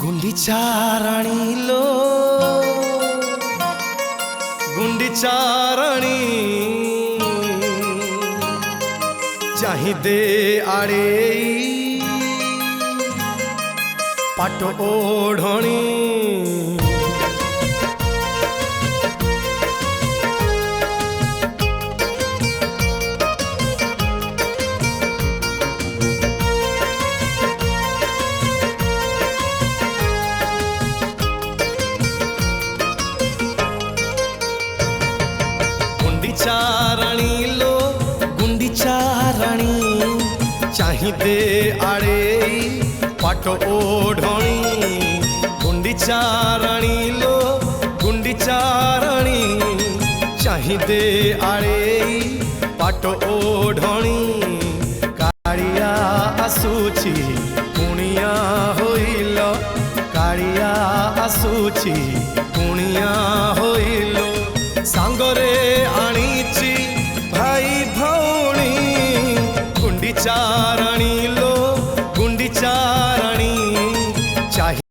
गुंडीचा राणी लो गुंडीचा राणी चाहिदे आड़े पाट ओढ़णी गुंडीचा राणी लो गुंडीचा राणी चाहिदे आड़े पाट ओढ़णी गुंडीचा राणी लो गुंडीचा राणी चाहिदे आड़े पाट ओढ़णी कालिया आसुची कुणिया होइल कालिया आसुची कुणिया होइल सांगरे आनीची भाई भौणी गुंडीचा राणी